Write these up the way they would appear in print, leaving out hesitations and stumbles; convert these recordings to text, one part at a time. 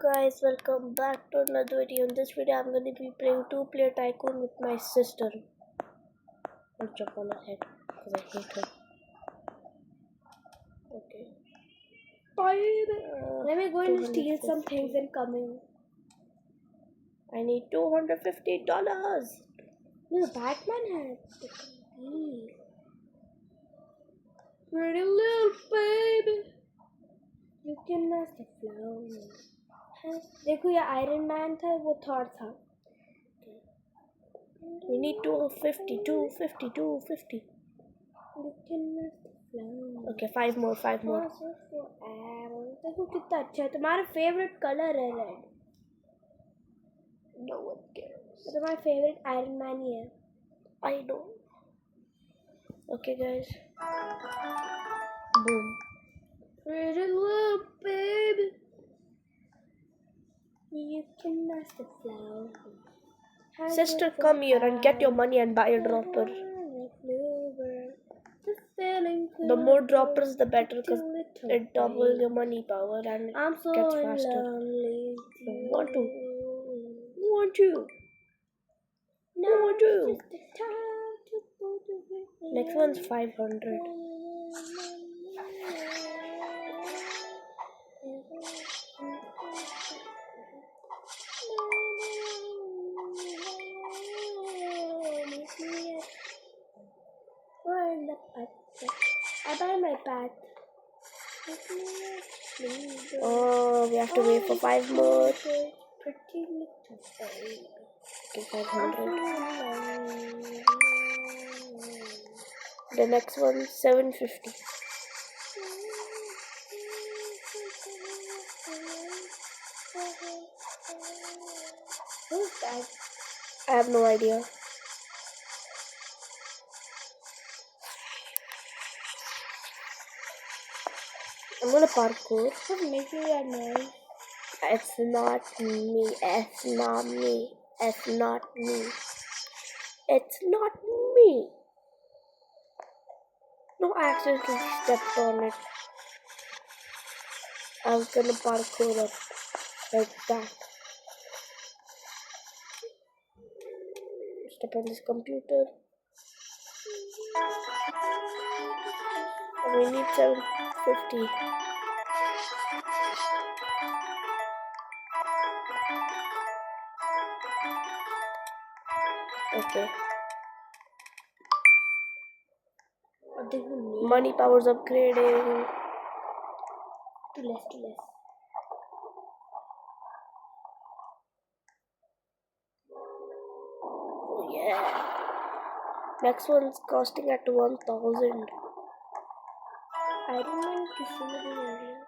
Guys, welcome back to another video. In this video, I'm going to be playing two-player tycoon with my sister. I'll jump on her head because I hate her. Okay. Let me go and steal some things and coming. I need $250. No, Batman has pretty little baby. You can nest the flower. देखो ये iron man था वो Thor था. We need 250. You can nest the flower. Okay, five more. देखो कितना अच्छा है. तुम्हारा फेवरेट कलर है रेड. No one cares. तो तुम्हारा फेवरेट आयरन मैन ही है. I know. Okay, guys. Boom. Pretty little baby. You can nest the flower. Sister, come here and get your money and buy a dropper. The more droppers, the better, because it doubles your money power and I'm so gets faster. lonely. Want to? Next one's 500. I buy my pet. Oh, we have to wait for 5 more. Pretty little baby. Okay, 500. The next one, 750. Who's that? I have no idea. I'm gonna parkour. Who's making that noise? It's not me. It's not me. No, I accidentally stepped on it. I was gonna parkour up like that. Step on this computer. We need 750. Okay. Money power's upgrading. Too less. Oh yeah. Next one's costing at 1000. Iron Man किसी ने भी नहीं लिया.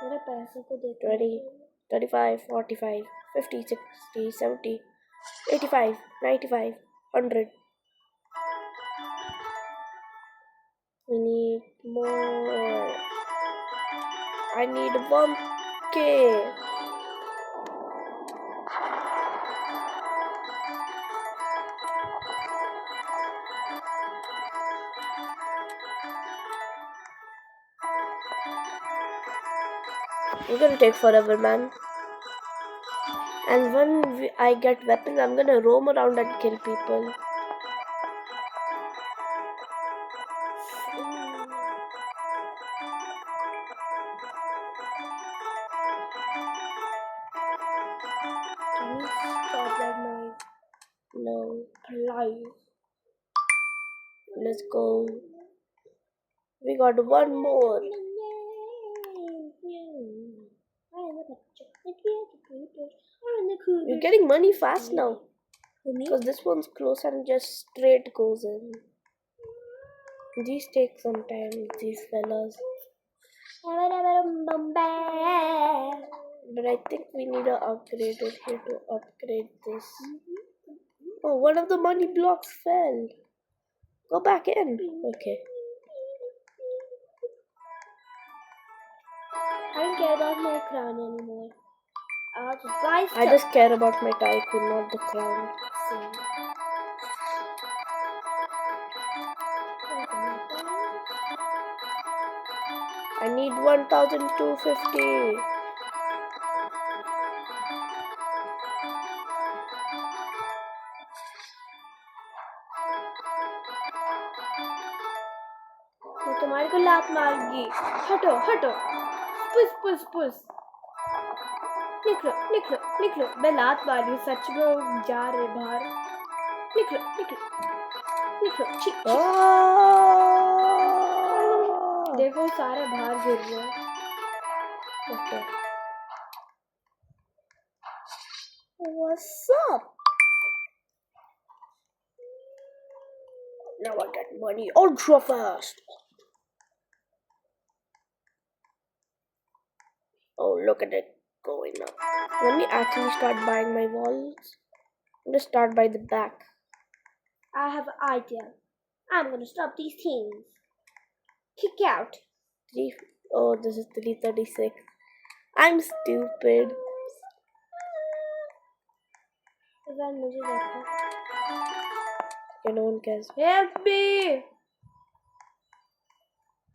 मेरे पैसों को देखो. 20, 35, 45, 50, 60, 70, 85, 95, 100. We need more. I need 1K. It's gonna take forever, man. And when I get weapons, I'm gonna roam around and kill people. Can you stop that noise? No. Please. Let's go. We got one more. You're getting money fast now. Because this one's close and just straight goes in. These take some time, these fellas. But I think we need to upgrade it here to upgrade this. Oh, one of the money blocks fell. Go back in. Okay. I don't care about my crown anymore. I'll just buy stuff. I just care about my tycoon, not the crown. Same. I need 1,250. मैं तुम्हारे को लात मारूंगी. हटो हटो. पुस पुस पुस. निकलो निकलो निकलो. मैं लात मार रही हूँ सच में. जा रहे बाहर. निकलो निकलो निकलो. छिक देखो सारे बाहर गिर रहे हैं. Okay. What's up? Now I get money ultra fast. Oh, look at it going up. Let me actually start buying my walls. I'm gonna start by the back. I have an idea. I'm gonna stop these things. Kick out. Oh, this is 336. I'm stupid. इधर मुझे देखो. Okay, no one cares. Help me!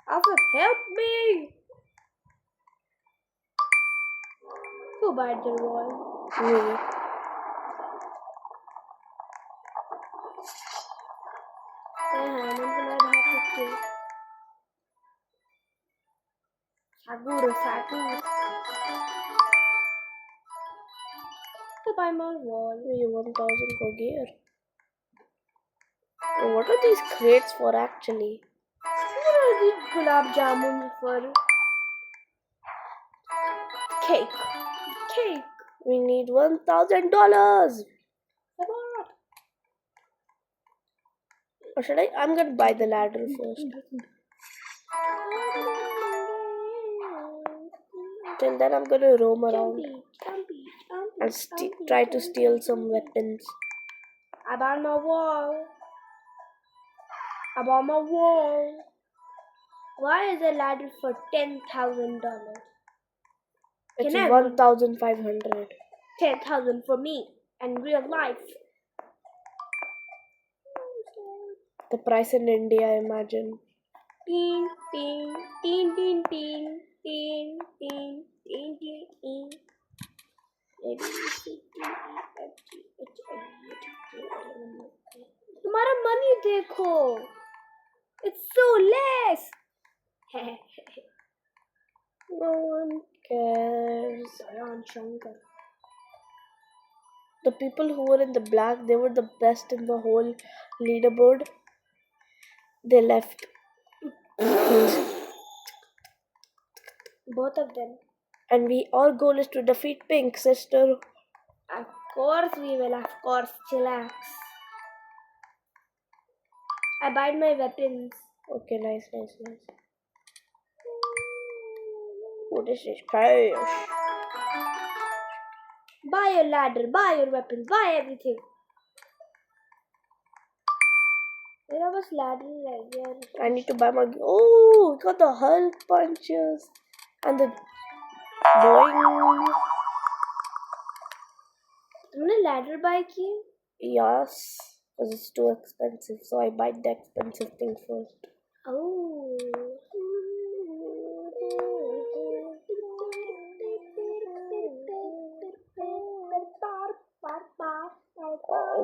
Alfred, help me! Who bought the wall? Me. मैं तुम्हारे बाहर सकती हूँ. Sagur, Sagur. To buy more wall. You 1,000 for gear. Oh, what are these crates for actually? What are these gulab jamun for? Cake. Cake. We need $1,000. What? Or should I? I'm gonna buy the ladder first. Till then, I'm gonna roam around and try to steal some weapons. I bought my wall. I bought my wall. Why is a ladder for $10,000? It's Can I 1,500. 10,000 for me and real life. The price in India, I imagine. Teen, teen, teen, teen, teen, teen, teen, teen, teen, teen. तुम्हारा money देखो. It's so less. No one cares. Sayan Shankar. The people who were in the black, they were the best in the whole leaderboard. They left. Both of them. And our goal is to defeat Pink, sister. Of course we will. Of course, chillax. I buy my weapons. Okay, nice. Oh, this is chaos. Buy your ladder, buy your weapons, buy everything. मेरा बस ladder रह गया. I need to buy my. Oh, we got the Hulk punches and the boing. तुमने ladder buy की? Yes, because it's too expensive, so I buy the expensive thing first. Oh.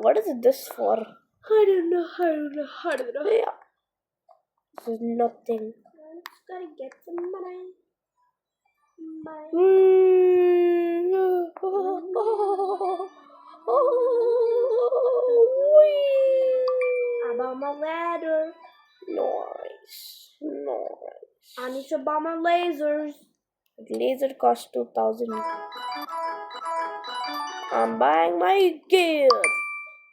What is this for? I don't know. Yeah. This is nothing. I'm just gonna get some money. I bought my ladder. Nice. I need to buy my lasers. Laser cost 2,000. I'm buying my gear.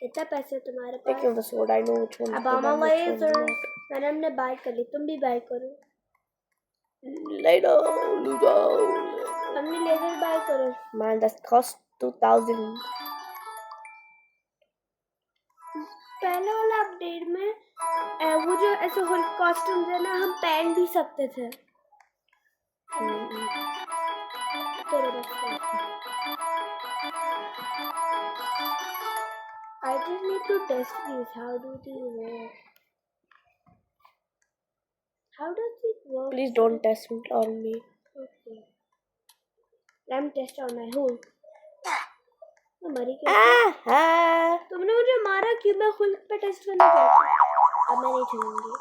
कितना पैसे तुम्हारे पास? Taking the sword, I know which one. I bought my lasers. मैंने हमने buy कर ली. तुम भी buy करो. Later. हमने laser buy करो. Man, that cost 2,000. पहले वाला अपडेट में वो जो ऐसे होल कॉस्ट्यूम्स है ना, हम पहन भी सकते थे. तेरे बस I just need to test these. How do they work? How does it work? Please don't test it on me. Okay. Let me test on my hole. मैं मरी क्या? तुमने मुझे मारा क्यों? मैं खुद पे टेस्ट करना चाहती हूँ। अब मैं नहीं छूऊंगी।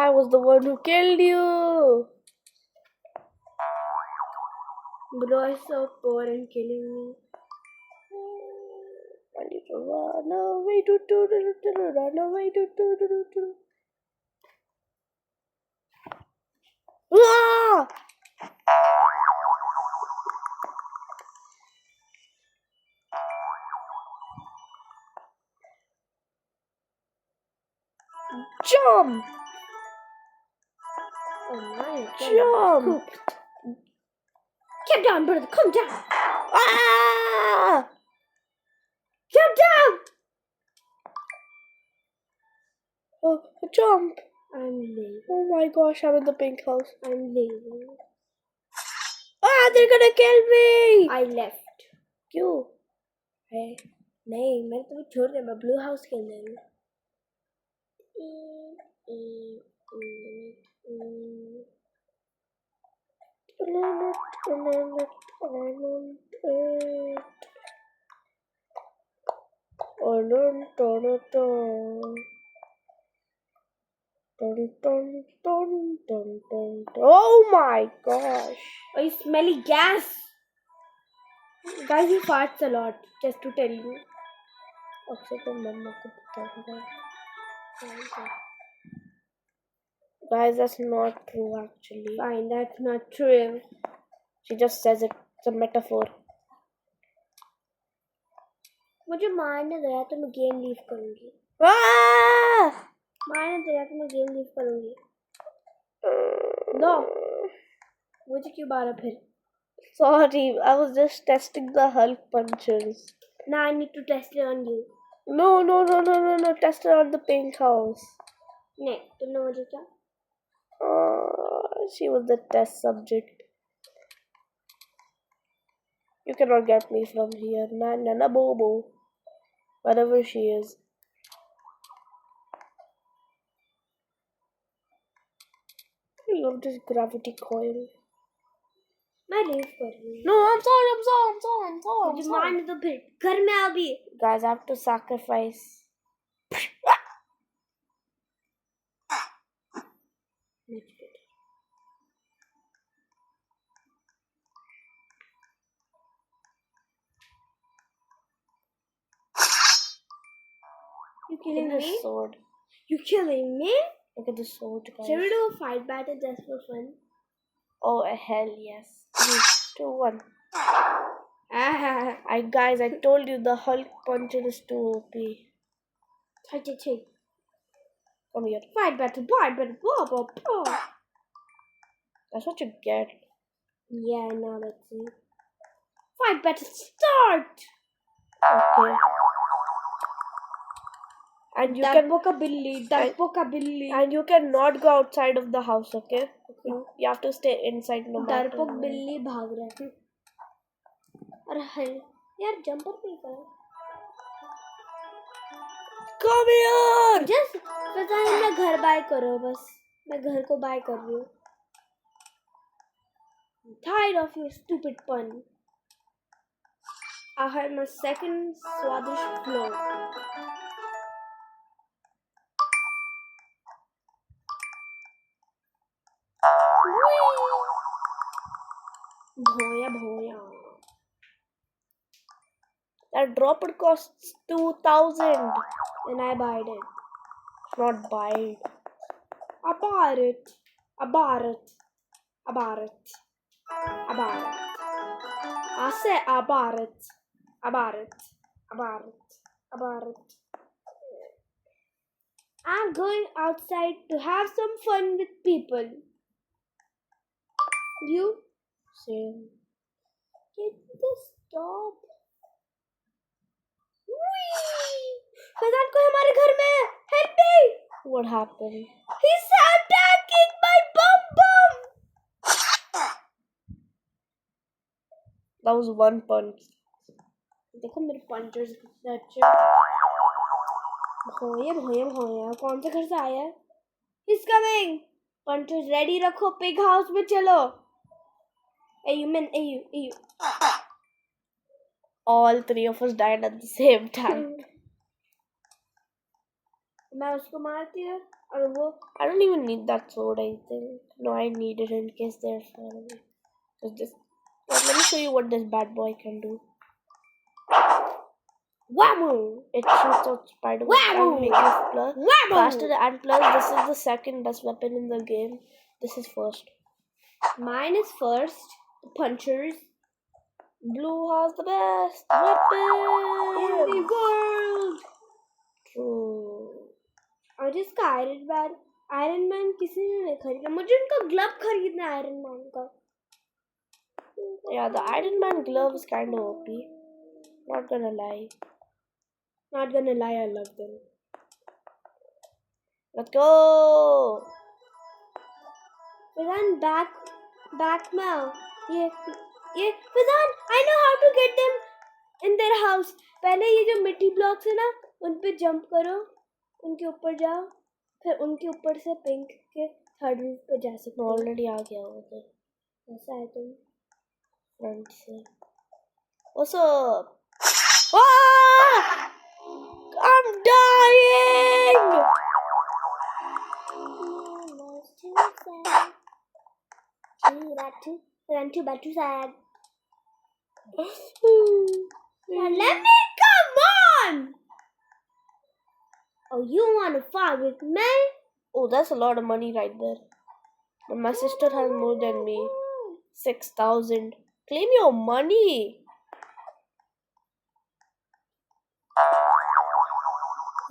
I was the one who killed you. Bro is so poor and killing me. I need to run away, run away, Ah! Jump! Oh my god. Jump! Get down, brother. Come down. Ah! Get down. Oh, jump! I'm leaving. Oh my gosh, I'm in the pink house. I'm leaving. Ah, they're gonna kill me! I left. क्यों? नहीं मैंने तुम्हें छोड़ दिया मैं blue house के अंदर हूँ Oh my gosh! Oh, smelly gas! Guys, he farts a lot, just to tell you. अक्सर तो मम्मा को बताऊंगा. Guys, that's not true actually. Fine, that's not true. She just says it. It's a metaphor. मुझे मारने दो यार तो मैं गेम लीव करूंगी. मारने दो यार तो मैं गेम लीव करूंगी. No. मुझे क्यों मारा फिर? Sorry, I was just testing the Hulk punches. Now I need to test it on you. No. Test it on the pink house. नहीं, तुमने मुझे क्या? She was the test subject. You cannot get me from here. Nana Bobo. Whatever she is. I love this gravity coil. मैं leave कर रही हूँ. No, I'm sorry. मुझे मारने दो फिर. घर में अभी. Guys, I have to sacrifice. You killing Look at me? the sword. You killing me? Look at the sword, guys. Shall we do a fight battle just for fun? Oh, hell yes. 3, 2, 1. Ah, Guys, I told you the Hulk puncher is too OP. take. Come here. Fight battle, blah. That's what you get. Yeah, now let's see. Fight battle, start! Okay. And you can Billy. and you cannot go outside of the house, okay? You have to stay inside no matter डरपोक what. बिल्ली भाग रहा है. अरे यार jumper नहीं कर. Come here! Just पता है मैं घर बाय करो बस. मैं घर को बाय कर रही हूँ. Tired of your stupid pun. I have my second Swadish floor. Bhoya. That dropper costs 2,000. And I bought it. Not buy it. I bought it. I said I bought it. I'm going outside to have some fun with people. You? Same. Get this stop. Faizan को हमारे घर में है. Help me! What happened? He's attacking my bum. That was one punch. देखो मेरे punches कितने अच्छे. भोया कौन से घर से आया है? He's coming. Punchers ready रखो, पिग हाउस में चलो. Ayu. All three of us died at the same time. मैं उसको मारती हूँ और वो. I don't even need that sword, I think. No, I need it in case they're far away. Let me show you what this bad boy can do. Whammo! It shoots out Spider-Man and makes it faster, and plus this is the second best weapon in the game. This is first. Mine is first. The punchers. Blue has the best weapon in the world. True. और इसका iron man किसी ने नहीं खरीदा. मुझे उनका glove खरीदना है आयरन मैन का. Yeah, the Iron Man glove is kind of OP. Not gonna lie, I love them. Let's go. Fizan, back now. ये Fizan, I know how to get them in their house. पहले ये जो मिट्टी blocks है ना, उन पे jump करो, उनके ऊपर जाओ, फिर उनके ऊपर से पिंक के थर्ड रूफ पे जा सकते हो. ऑलरेडी आ गया वो तो. ऐसा है तुम फ्रंट से. What's up? Ah! I'm dying. Too bad, too sad. Now let me come on. Oh, you want to fight with me? Oh, that's a lot of money right there. But my sister has more than me. 6,000. Claim your money.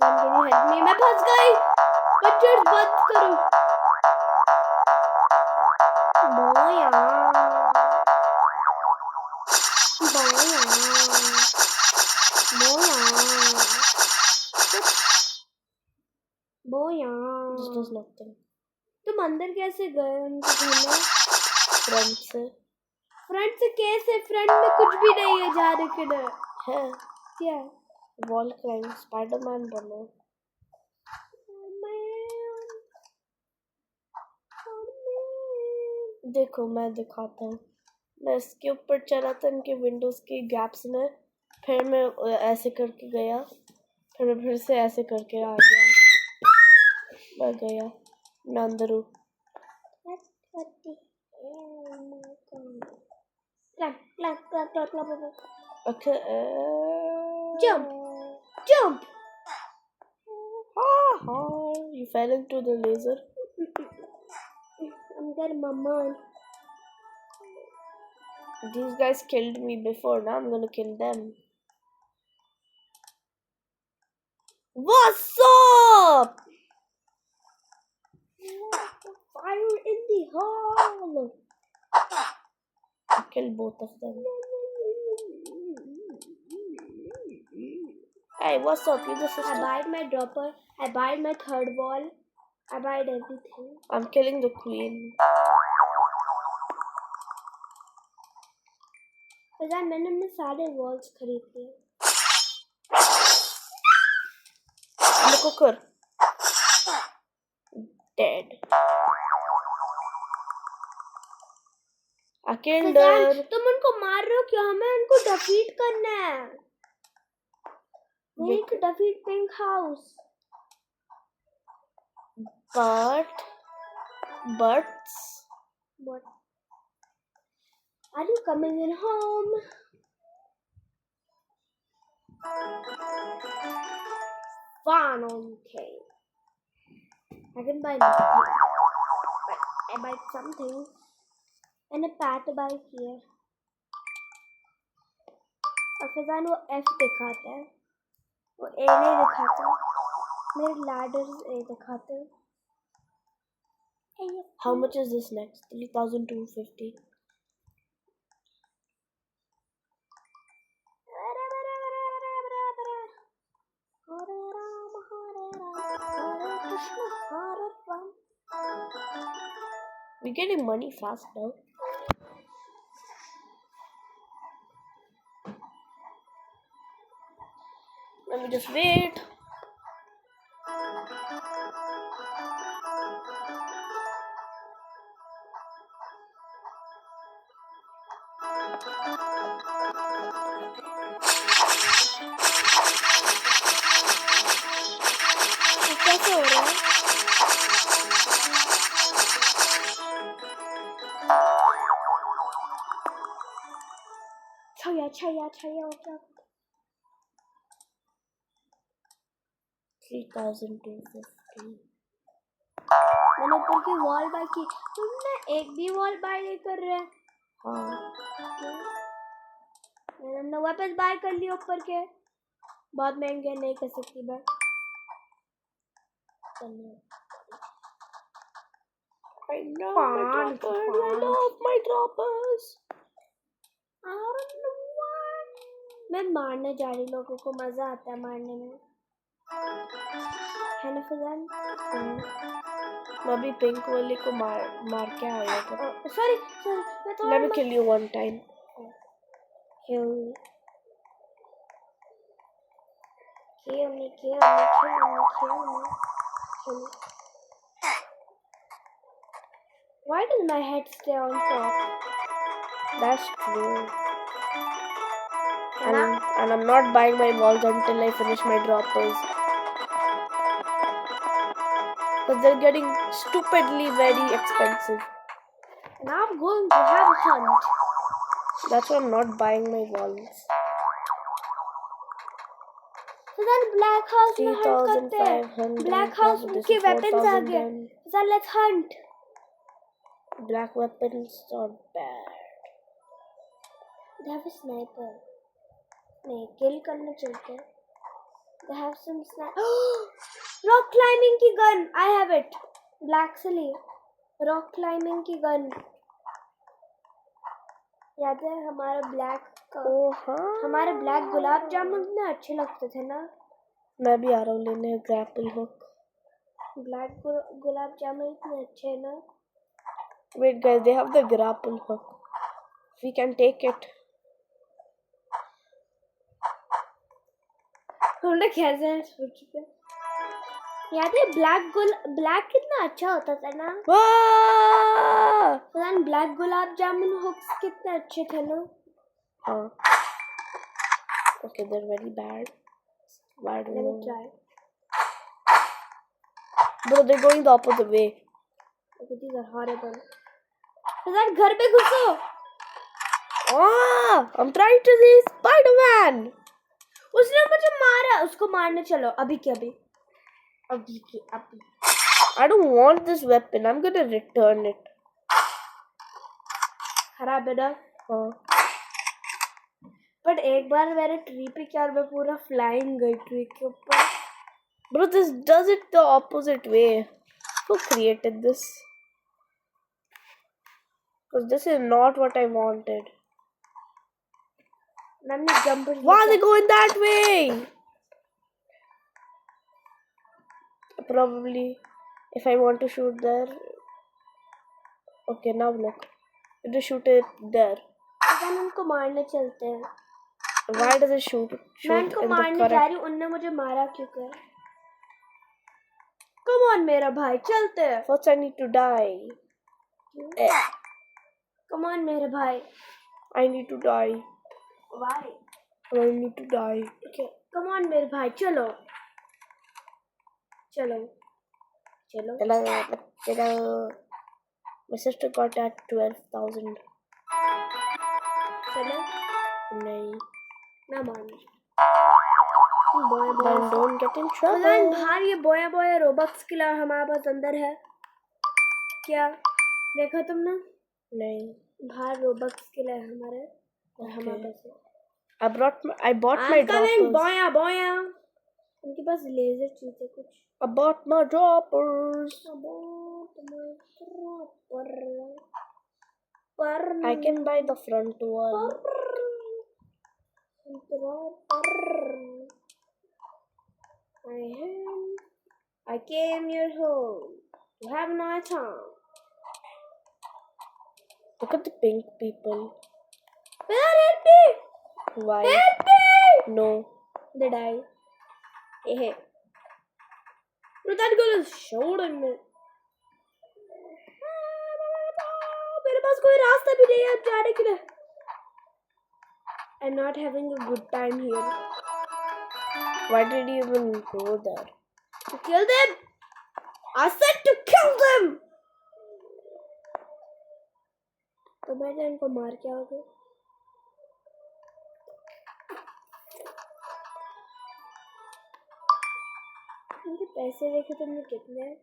Can you help me? मैं फंस गई. बच्चों बंद करो. बोया. This does nothing. तुम अंदर कैसे गए उनके घर में? फ्रंट से. फ्रंट से कैसे? फ्रंट में कुछ भी नहीं है. जा रहे किधर है? क्या? Wall climb. स्पाइडरमैन बनो. देखो मैं दिखाता हूँ. मैं इसके ऊपर चला था इनके विंडोज के गैप्स में. फिर मैं ऐसे करके गया. फिर मैं फिर से ऐसे करके आ गया. मैं गया. मैं अंदर हूँ. Okay. Jump. You fell into the laser. I'm getting my mom. These guys killed me before. Now I'm gonna kill them. What's up? Fire in the hole. I killed both of them. Hey, what's up? You the sister? I buyed my dropper. I buyed my third wall. I buyed everything. I'm killing the queen. Fazan मैंने अपने सारे walls खरीद लिए. Look, cooker. Dead. I killed her. तुम उनको मार रहे हो क्यों? हमें उनको डिफीट करना है. We need to defeat Pink House. But. What? Are you coming in home? Finally came. I can buy nothing. I buy something. And a pat buy here. और फजान वो F दिखाता है. वो A नहीं दिखाता. मेरे ladders A दिखाते हैं. How much is this next? 3,250. We're getting money fast now. Let me just wait. चाहिए और क्या 3250। मैंने ऊपर की वॉल बाय की तुमने एक भी वॉल बाय नहीं कर रहे हाँ हमने वापस बाय कर लिया ऊपर के बहुत महंगे नहीं कर सकती मैं I know my droppers. I love my droppers. मैं मारने जा रही लोगों को मजा आता है मारने में है ना फिजान मैं भी पिंक वाले को मार के आया था। सॉरी मैं थोड़ा Let me kill you one time. kill me why does my head stay on top That's true. And I'm not buying my walls until I finish my droppers. Because they're getting stupidly very expensive. and I'm going to have a hunt That's why I'm not buying my walls. so then black house में hunt करते हैं 3,500. black house के weapons आ गए so then let's hunt Black weapons are bad. they have a sniper नहीं kill करने चलते हैं they have some rock climbing की gun I have it black से ली rock climbing की gun याद है हमारा ब्लैक हाँ हमारे ब्लैक गुलाब जामुन इतने अच्छे लगते थे ना मैं भी आ रहा हूँ लेने grapple hook black gulab jamun इतने अच्छे हैं ना Wait guys, they have the grapple hook. We can take it. हमने कैसे सोच पे याद है ब्लैक कितना अच्छा होता था ना फरहान ब्लैक गुलाब जामुन हुक्स कितने अच्छे थे ना हाँ okay they're very bad let me try bro they're going the opposite way okay these are horrible Farhan घर पे घुसो I'm trying to see Spider-Man उसने मुझे मारा उसको मारने चलो अभी के अभी I don't want this weapon. I'm gonna return it. खराब है ना हाँ बट एक बार मेरे ट्री पे क्या मैं पूरा फ्लाइंग गई ट्री के ऊपर Bro, this does it the opposite way. Who created this? Because this is not what I wanted. मैंने jumper Why are they going that way? Probably if I want to shoot there. Okay, now look. You just shoot it there. हम उनको मारने चलते हैं Why does it shoot मैं उनको in the मारने जा correct? रही हूँ उनने मुझे मारा क्यों कर कम ऑन मेरा भाई चलते हैं First I need to die. Come on मेरे भाई I need to die. Why? I need to die. Okay, come on मेरे भाई चलो चलो चलो Hello. My sister got at 12,000. चलो नहीं. ना मान Then don't get in Farhan trouble. बाहर ये बोया रोबक्स किलर हमारे पास अंदर है क्या देखा तुमने नहीं. बाहर रोबक्स किलर हमारे और हमारे पास है I bought my I'm coming droppers. बोया उनके पास लेजर चीज है कुछ I bought my droppers. I can buy the front one. I came your home to have a nice time. Look at the pink people. Help me! Why? Help me! No. They die. Hey. But that girl is showed on me. मेरे पास कोई रास्ता भी नहीं है अब जाने के लिए. I'm not having a good time here. Why did you even go there? To kill them. I said to kill them. तो मैंने इनको मार के आओगे इनके पैसे देखे तुमने कितने हैं?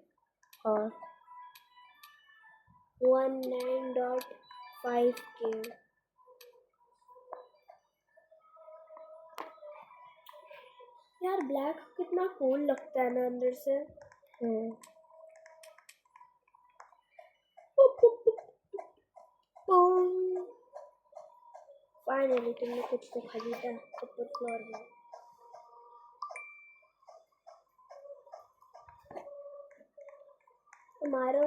हाँ 19.5K। यार ब्लैक कितना कूल लगता है ना अंदर से। फाइनली तुमने कुछ तो खरीदा ऊपर फ्लोर में। तुम्हारा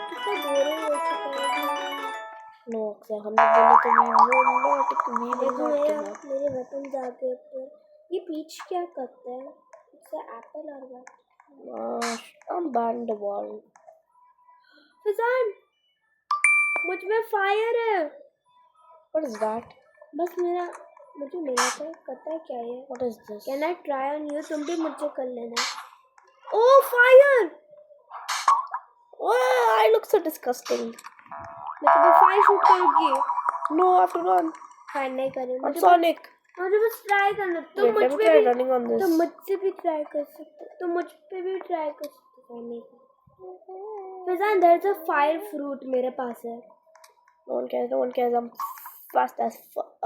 कितना बोरिंग हो चुका है। नो अक्सर हमने बोला तो we will देखो not give up. मेरे वेपन जाके ऊपर ये पीच क्या करता है? इससे एप्पल और what? I'm banned the wall. Fizaan मुझ में फायर है। What is that? बस मुझे मिला था। पता है क्या है? What is this? Can I try on you? तुम भी मुझसे कर लेना। Oh fire! Oh, I look so disgusting. मैं तुम्हें फायर शूट करूंगी। No, I have to run. Fire नहीं करूंगी। I'm Sonic. मुझे बस ट्राई करना। तुम Wait, मुझ let me पे try भी running on this. तुम मुझसे भी ट्राई कर सकते। तुम मुझ पे भी ट्राई कर सकते। फायर नहीं कर। फिजान there is a fire fruit मेरे पास है। No one cares. No one cares. I'm fast as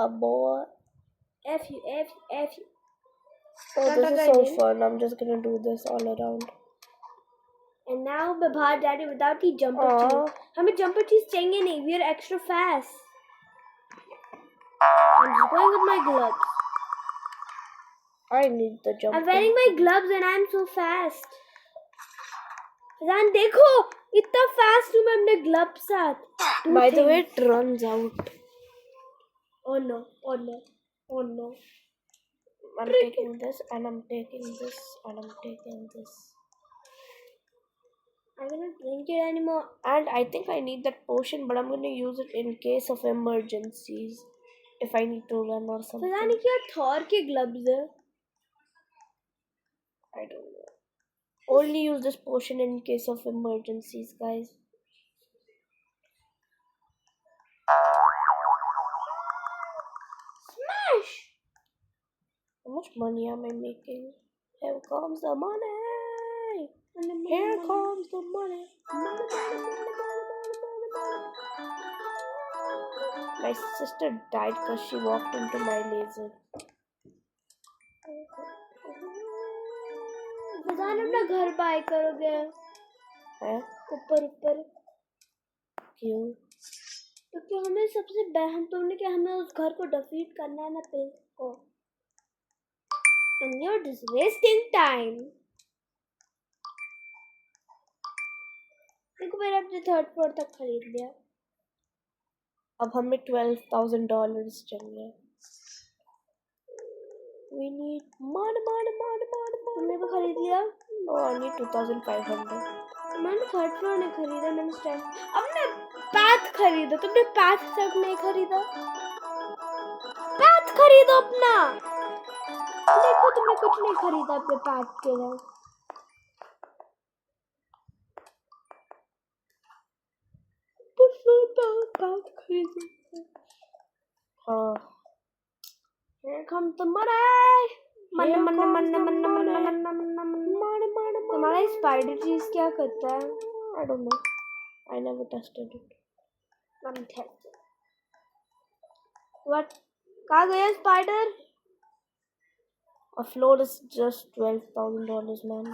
a boy. F you. Oh, this is so fun. I'm just gonna do this all around. And now मैं बाहर जा रही हूँ without the jumper cheese. हमें jumper cheese चाहिए नहीं. We are extra fast. I'm just going with my gloves. I need the jump. I'm wearing my gloves and I'm so fast. Fizaan देखो इतना fast हूँ मैं अपने gloves साथ. By the way, it runs out. Oh no. I'm taking this and I'm taking this and I'm taking this. I'm gonna drink it anymore. And I think I need that potion, but I'm gonna use it in case of emergencies. If I need to run or something. पता नहीं क्या Thor के gloves है. I don't know. Only use this potion in case of emergencies, guys. Smash! How much money am I making? Here comes the money. Here comes the money. My sister died because she walked into my laser. Fizaan अपना घर bye करोगे? हैं? ऊपर क्यों? क्योंकि हमें सबसे हम तुमने क्या हमें उस घर को डिफीट करना है ना पिंक को। And you're just wasting time. देखो मैंने अपने थर्ड फ्लोर तक खरीद लिया। अब हमें $12,000 चाहिए। We need money. तुमने भी खरीद लिया? No, I need 2,500. मैंने थर्ड फ्लोर नहीं खरीदा, मैंने स्टैक अपने पैथ खरीदा। तुमने पैथ तक नहीं खरीदा? पैथ खरीदो अपना। देखो तुमने कुछ नहीं खरीदा अपने पैथ के लिए। पैथ खरीदो। हाँ। Here comes the money. तुम्हारा स्पाइडर चीज क्या करता है? I don't know. I never tested it. Let me test it. What? कहाँ गया spider? A floor is just $12,000, man.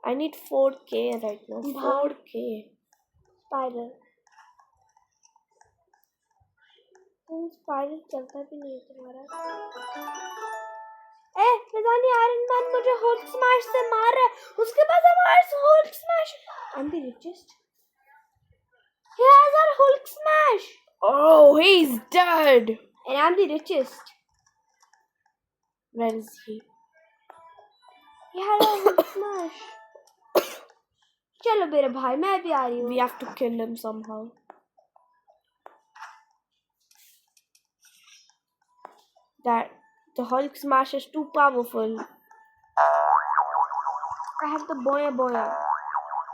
I need 4K right now. 4K. Spider चलता भी नहीं है तुम्हारा। फिजानी आयरन मैन मुझे हल्क स्मैश से मार रहा है। उसके पास हमारा Hulk smash. I'm the richest. He has our Hulk smash. Oh, he's dead. And I'm the richest. Where is he? He had our Hulk smash. चलो मेरे भाई मैं भी आ रही हूँ। We have to kill him somehow. The Hulk smash is too powerful. I have the boya.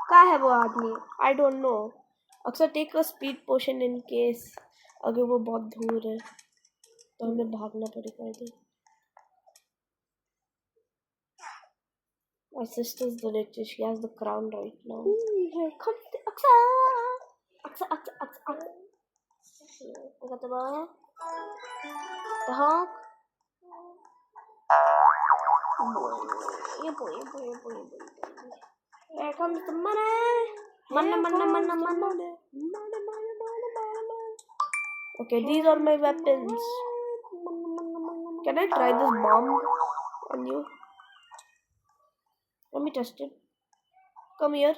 कहाँ है वो आदमी? I don't know. अक्सर take a speed potion in case अगर वो बहुत दूर है तो हमें भागना पड़ेगा इधर। My sister's the richest. She has the crown right now. Here comes the Aksa. Aksa, Aksa, Aksa, Aksa. I got the ball. The hawk. Here comes the money. Money. Okay, these are my weapons. Can I try this bomb on you? Let me test it. Come here.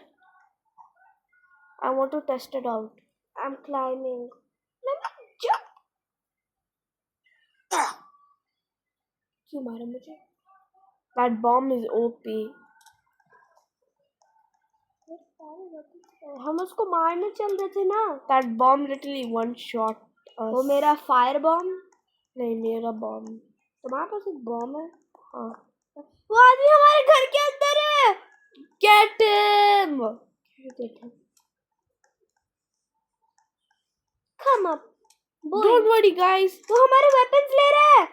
I want to test it out. I'm climbing. Let me jump. क्यों मारा मुझे? That bomb is OP. हम उसको मारने चल रहे थे ना. That bomb literally one shot us. वो मेरा फायर बॉम्ब. नहीं मेरा bomb. तुम्हारे पास एक बॉम्ब है? हाँ. वो आदमी हमारे घर के अंदर है. Get him! Come up. Boy. Don't worry, guys. वो हमारे weapons ले रहा है.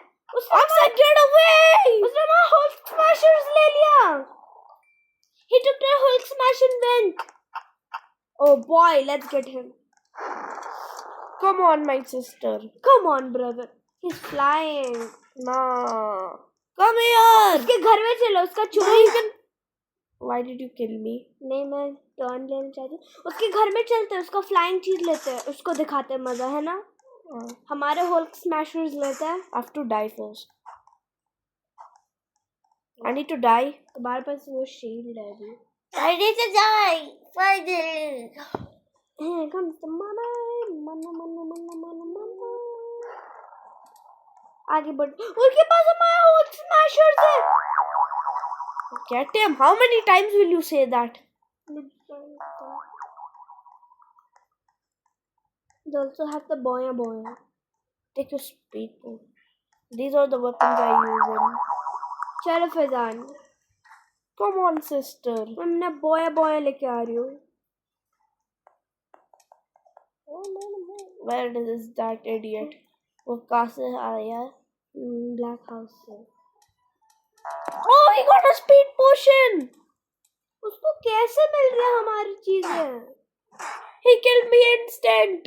Aksa, get away! उसने हमारा Hulk Smashers ले लिया. He took their Hulk Smash and went. Oh boy, let's get him. Come on, my sister. Come on, brother. He's flying. Nah. Come here. उसके घर में चलो. उसका चोरी. Why did you kill me? नहीं मैं टर्न लेना चाहती हूँ. उसके घर में चलते हैं. उसका फ्लाइंग चीज लेते हैं. उसको दिखाते हैं मजा है ना. हमारे Hulk Smashers लेते हैं. I have to die first. I need to die. तुम्हारे पास वो शील्ड है अभी. I need to die. Finally. Here comes the money. आगे बढ़. उसके पास हमारे Hulk Smashers है. Get him. How many times will you say that? They also have the boya. Take your speed boost. These are the weapons I use in. चलो Faizan. Come on, sister. मैं बोया लेके आ रही हूँ. Where is that idiot? वो कहाँ से आया? ब्लैक हाउस से. Oh, he got a speed potion. उसको कैसे मिल रहा है हमारी चीजें? He killed me instant.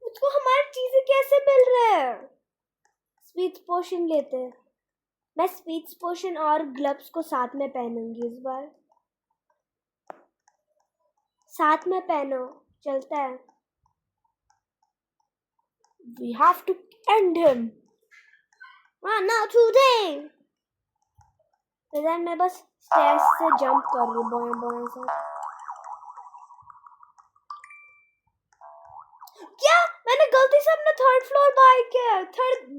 उसको हमारी चीजें कैसे मिल रहा है? स्पीड पोशन लेते हैं. मैं स्पीड पोशन और ग्लव्स को साथ में पहनूंगी इस बार. साथ में पहनो. चलता है. We have to end him. Not today. फिर मैं बस स्टेयर्स से जंप कर रही हूँ बोया से. क्या? मैंने गलती से अपना थर्ड फ्लोर बाय किया.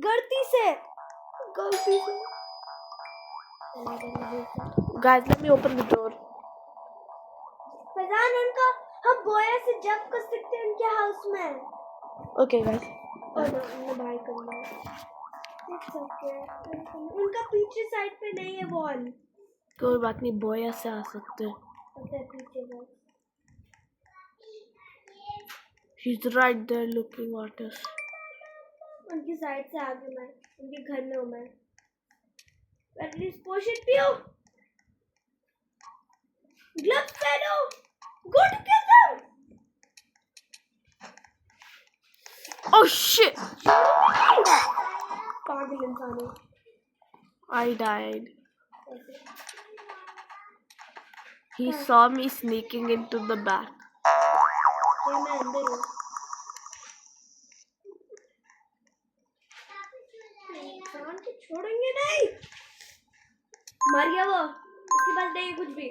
गलती से. Guys, let me open the door. Faizan उनका हम बोया से जंप कर सकते हैं उनके हाउस में. Okay, guys. भाई करना. उनका पीछे साइड पे नहीं है वॉल. कोई बात नहीं, बोया से आ सकते. He's right there looking at us. उनकी साइड से आगे मैं. उनके घर में हूँ मैं. एटलीस्ट पोशन पियो. ग्लव्स पहनो. Go together. Oh shit! पागल इंसान है. I died. He saw me sneaking into the back. क्या मैं अंदर हूँ? इंसान को छोड़ेंगे नहीं. मर गया वो. उसके पास नहीं है कुछ भी.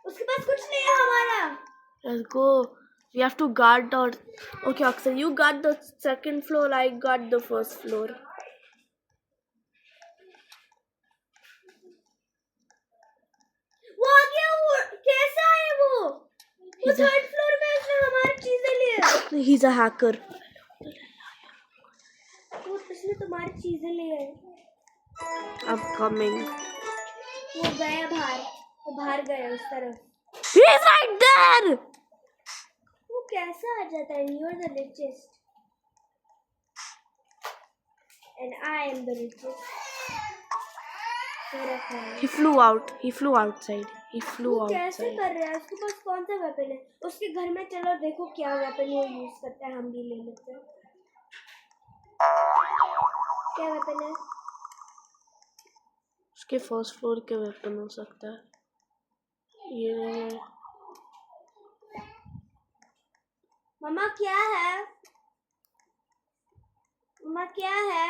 उसके पास कुछ नहीं है हमारा. Let's go. We have to guard our. Okay, Aksa, you guard the second floor. I guard the first floor. वो आ गया. वो कैसे आए वो थर्ड फ्लोर में. उसने हमारी चीजें ली. He's a hacker. वो उसने तुम्हारी चीजें ली है. I'm coming. वो गया बाहर. वो बाहर गया उस तरफ. He's right there. वो कैसे आ जाता है? You are the richest. And I am the richest. रखा है। He flew out. He flew outside. He flew वो कैसे outside. कर रहा है? उसके पास कौन सा वेपन है? उसके घर में चलो देखो क्या वेपन वो यूज करता है, हम भी ले लेते हैं। क्या वेपन है? उसके फर्स्ट फ्लोर के वेपन हो सकता है। ये मम्मा क्या है? मम्मा क्या है?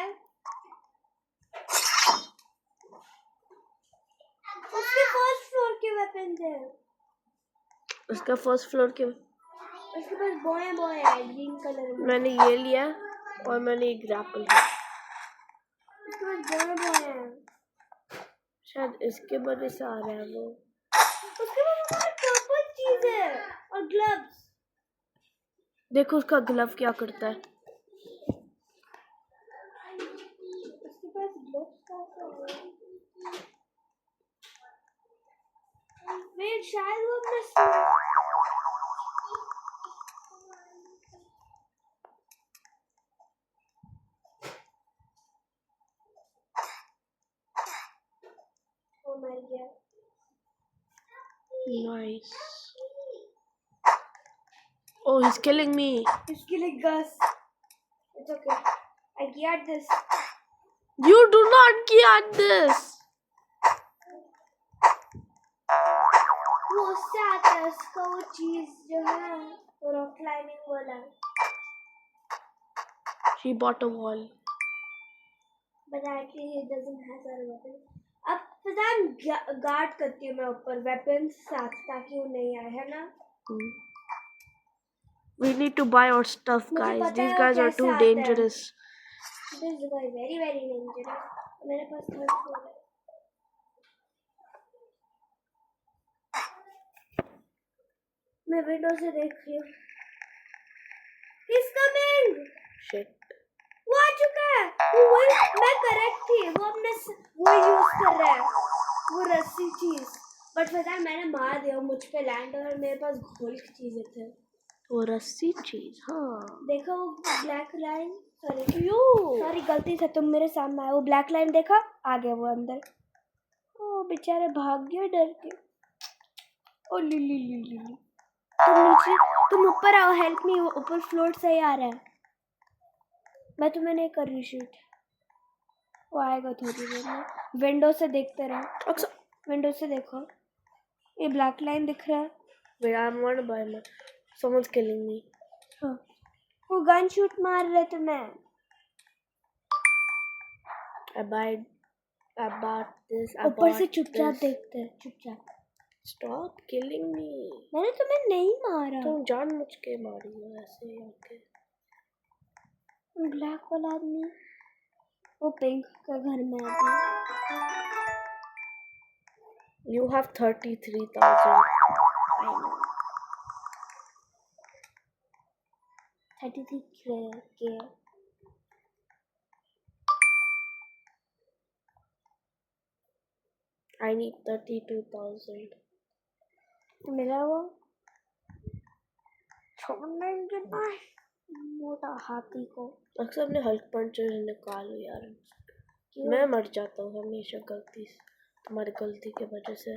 उसके फर्स्ट फ्लोर के वेपन थे। उसका फर्स्ट फ्लोर के उसके पास बॉय बॉय है ग्रीन कलर में। मैंने ये लिया और मैंने एक ग्रैपल लिया। उसके पास बॉय बॉय है। शायद इसके वजह से आ रहा है वो। उसके पास पर्पल चीज है और ग्लव्स। देखो उसका ग्लव क्या करता है। उसके पास ग्लव्स है। वेट शायद वो अपना ओ मर गया। Nice. Oh, he's killing me. He's killing us. It's okay. I got this. You do not get this. वो उससे आता है, उसका वो चीज जो है वो रॉक क्लाइंबिंग वाला। He bought a wall. But actually he doesn't have a weapon. अब फिलहाल गार्ड करती हूँ मैं ऊपर वेपन साथ ताकि वो नहीं आए, है ना? We need to buy our stuff, मुझे guys. पता These है वो guys are कैसे too आता है। dangerous. This guy is very very dangerous. मेरे पास थर्ड फ्लोर है। मैं विंडो से देख रही हूँ। He's coming. Shit. वो आ चुका है। वो मैं करेक्ट थी। वो अपने वो यूज कर रहा है वो रस्सी चीज। बट पता है मैंने मार दिया मुझ पे लैंड और मेरे पास घोल की चीजें थे। वो रस्सी चीज, हाँ। देखो वो ब्लैक लाइन, सॉरी गलती से तुम मेरे सामने आए। वो ब्लैक लाइन देखा, आ गया वो अंदर। ओ बेचारे भाग गए डर के। ओ ली तुम नीचे, तुम ऊपर आओ, हेल्प मी। ऊपर फ्लोर से ही आ रहा है। मैं तुम्हें नहीं कर रही शूट, वो आएगा थोड़ी देर में। विंडो से देखते रहो। विंडो से देखो, ये ब्लैक लाइन दिख रहा है। Wait, I'm not by my. Someone's killing me. हाँ, वो गन शूट मार रहे तुम्हें। I bought this. I ऊपर bought से चुपचाप this. देखते हैं, चुपचाप। Stop killing me. मैंने तुम्हें नहीं मारा। तुम जानबूझ के मारी हो ऐसे आके। ब्लैक वाला आदमी वो पिंक का घर में आता है। You have 33,000. I know. 33 के। I need 32,000. मिला वो छोड़ना ही ना मोटा हाथी को। अक्सर अपने हल्क पंचर निकालो यार। क्यों? मैं मर जाता हूँ हमेशा गलती से, तुम्हारी गलती की वजह से।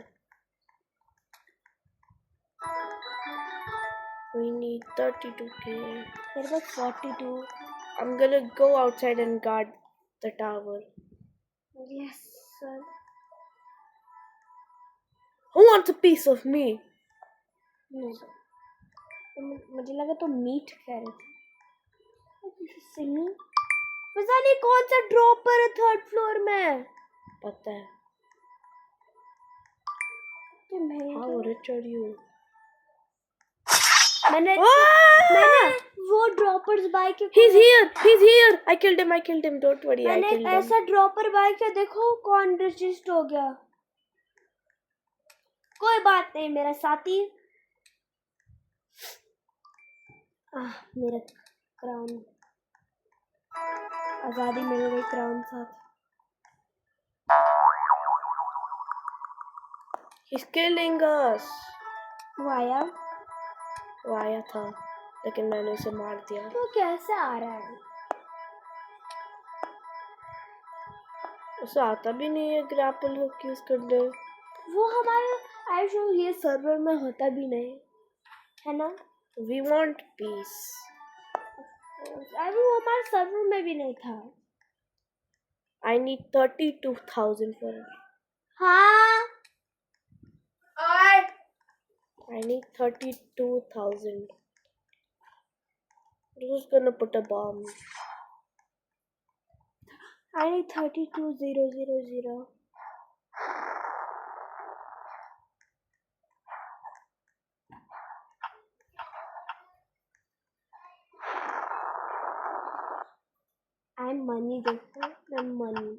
We need 32k. मेरे पास 42। I'm gonna go outside and guard the tower. Yes sir. Who wants a piece of me? नहीं मुझे लगा तो मीट कह रहे थे। सिंगिंग पता नहीं कौन सा ड्रॉपर है थर्ड फ्लोर में। पता है। तुम्हें How rich are you? मैंने वो ड्रॉपर्स बाय के He's here. I killed him. Don't worry, I मैंने killed him. ऐसा ड्रॉपर बाय किया, देखो कौन रजिस्ट हो गया। कोई बात नहीं मेरा साथी। मेरा क्राउन, आजादी मिल गई क्राउन साथ। He's killing us. वो आया, वो आया था लेकिन मैंने उसे मार दिया। वो कैसे आ रहा है? उसे आता भी नहीं है ग्रैपल हुक यूज करने। वो हमारे आई शो ये सर्वर में होता भी नहीं है ना। We want peace. अभी वो हमारे सर्वर में भी नहीं था। I need 32,000 for it. हाँ और I need 32,000. Who's gonna put a bomb? I need 32,000. I'm money देखो, I'm money.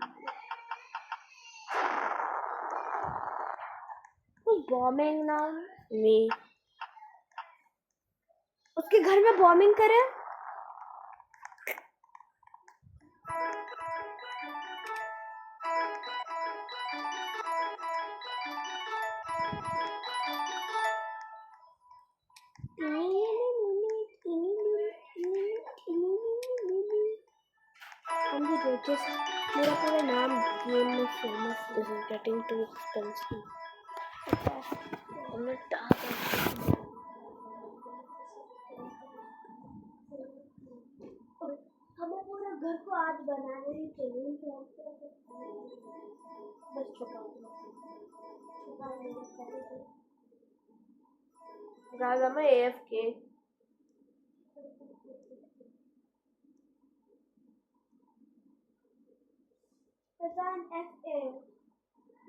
Who's bombing now? Me. उसके घर में बॉम्बिंग करे। मेरा पूरा नाम गेम में famous. This is getting too expensive. I'm not हमें पूरा घर को आज बनाने ही चाहिए। बस छुपा Guys, I'm AFK.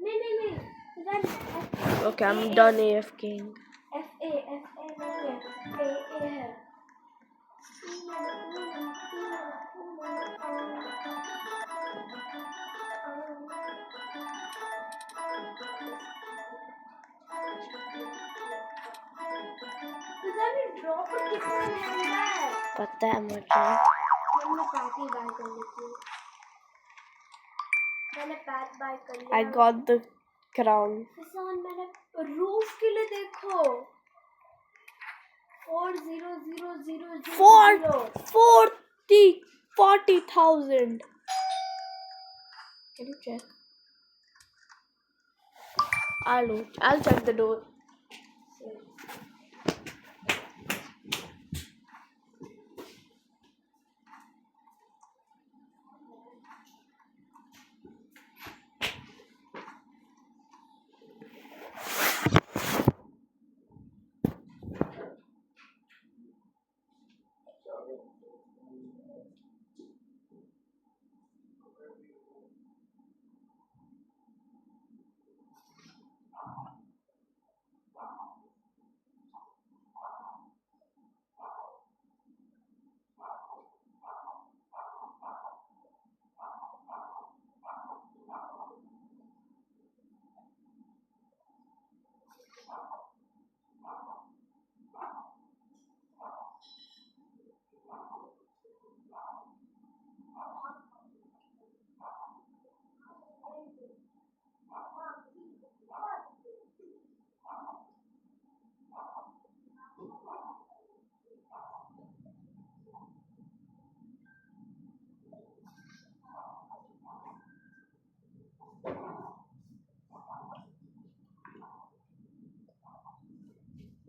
नहीं Okay, I'm done AFKing. FA नहीं है, AA है। ड्रॉप कितना महंगा है। पता है मुझे। मैंने पार्टी बाय कर ली थी। मैंने पैट बाय कर लिया। I got the crown. किसान मैंने रूफ के लिए देखो 40,000. Can you check? I'll check the door.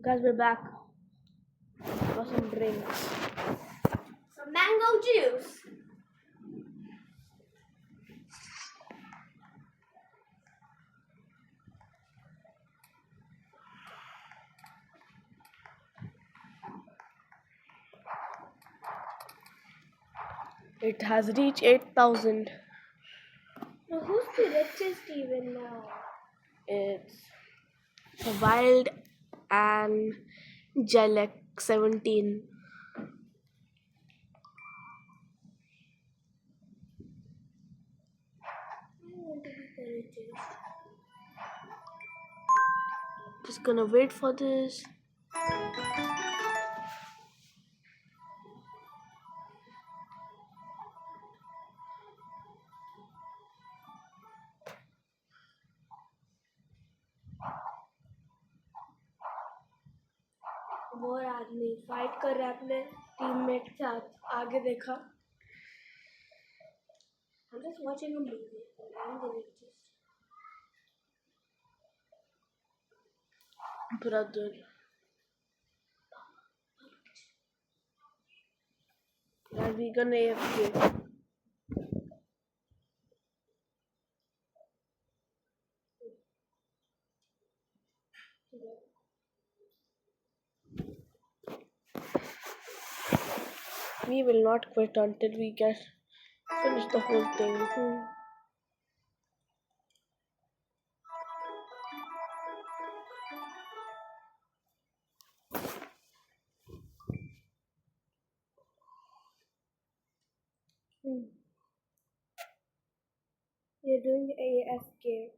Guys, we're back. Got some drinks. Some mango juice. It has reached 8,000. Now who's the richest even now? It's Wild and Jelek 17. I want to be the richest. Just gonna wait for this. वो आदमी fight कर रहा है अपने teammate के साथ। आगे देखा है just watching a movie. I'm gonna just. Brother. Are we gonna AFK? We will not quit until we get finish the whole thing. You're doing AFK.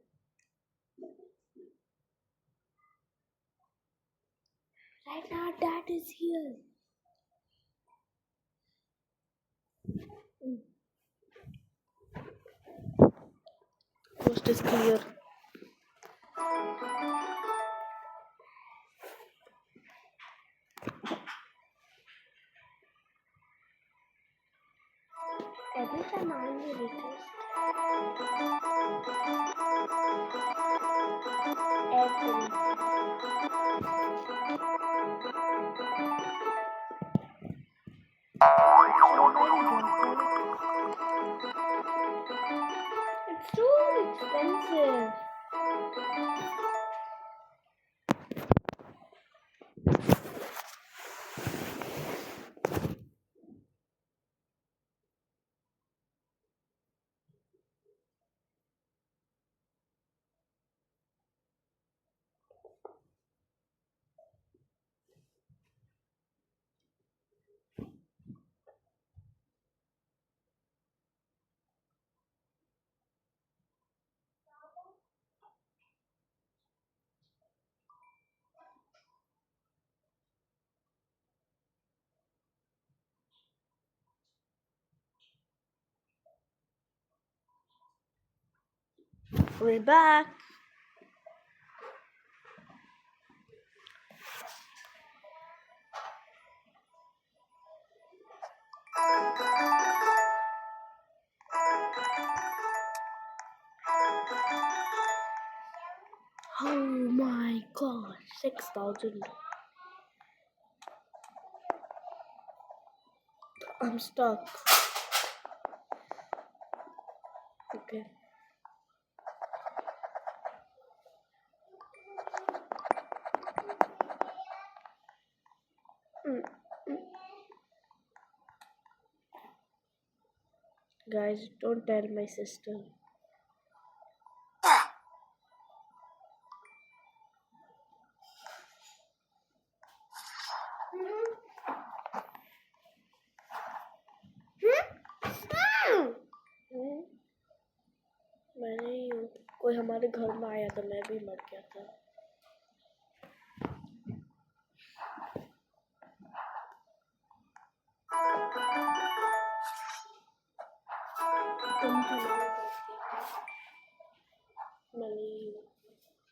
Right now, Dad is here. Coast is clear. Every time I'm the richest. It's too expensive. We're back. Oh my god, 6,000. I'm stuck. Okay. Guys, don't tell my sister. मैं नहीं हूँ, कोई हमारे घर में आया था, मैं भी मर गया था. मैं नहीं हूँ,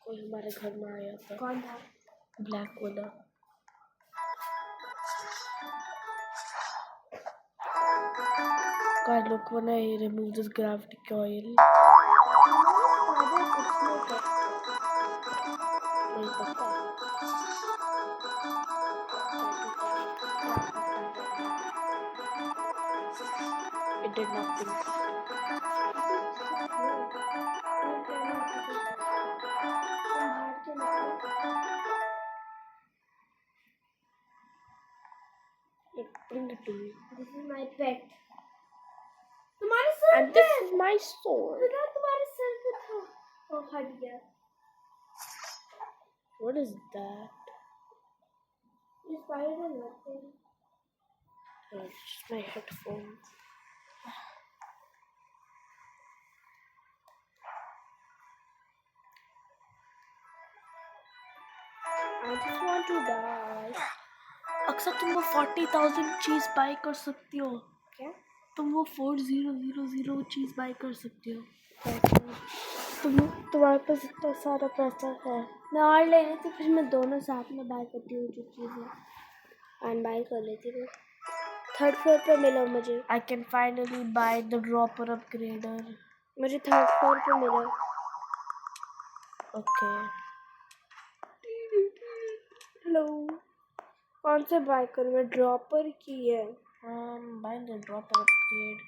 कोई हमारे घर में आया था. कौन था? ब्लैक वाला. God, look when I remove this gravity coil. नहीं पता. It did nothing. Bring it to me. This is my pet. तुम्हारे sir And this is my sword. पे तुम्हारे सर पे था. वो हट गया. What is that? This spider is nothing. It's just my headphones. I just want to die. अक्सर तुम वो 40,000 चीज बाय कर सकती हो. क्या? तुम वो 4000 चीज बाय कर सकती हो. तुम्हारे पास इतना सारा पैसा है. मैं और ले रही थी, फिर मैं दोनों साथ में बाय करती हूँ जो चीज़ें. एंड बाय कर लेती हूँ. थर्ड फ्लोर पे मिला मुझे। I can finally buy the dropper upgrader. मुझे थर्ड फ्लोर पे मिला। Okay. हेलो, कौन से बाय करूँ मैं? ड्रॉपर की है। Buy the dropper upgrade.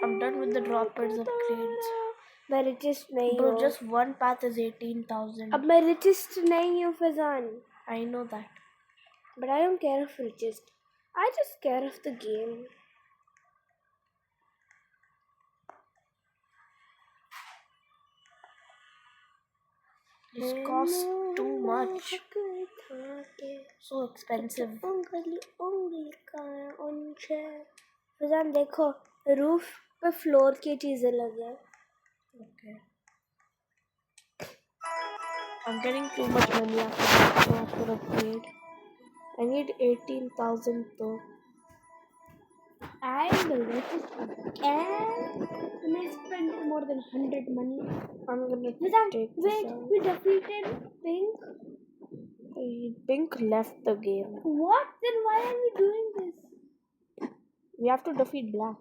I'm done with the droppers upgrades. मैं रिचेस्ट नहीं Bro, हूँ। just one path is 18,000. अब मैं रिचेस्ट नहीं हूँ Faizan. I know that. But I don't care of richest. I just care of the game. This costs too much. So expensive. Faizan देखो, roof पे floor की चीजें लगे। Okay. I'm getting too much money after the dropper upgrade. I need 18,000 though. And the richest again. And I spent more than 100 money. I'm gonna Fazan, take this wait, out. we defeated Pink. Pink left the game. What? Then why are we doing this? We have to defeat Black.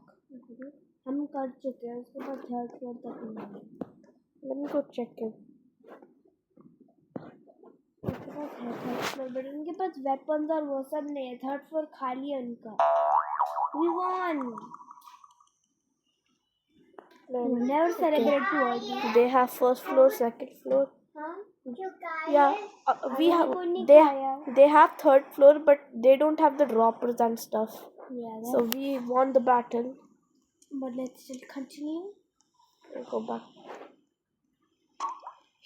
हम कर चुके हैं, उसके बाद third floor तक नहीं है। Let me go check it. उसके पास है थर्ड फ्लोर, बट उनके पास वेपन्स और वो सब नहीं है। थर्ड फ्लोर खाली है उनका। We won. Never celebrate to all. They have first floor, second floor. हाँ? Yeah, we have. कोई नहीं They खाया। they have third floor, but they don't have the droppers and stuff. Yeah, So we won the battle. but let's still continue. We'll go back.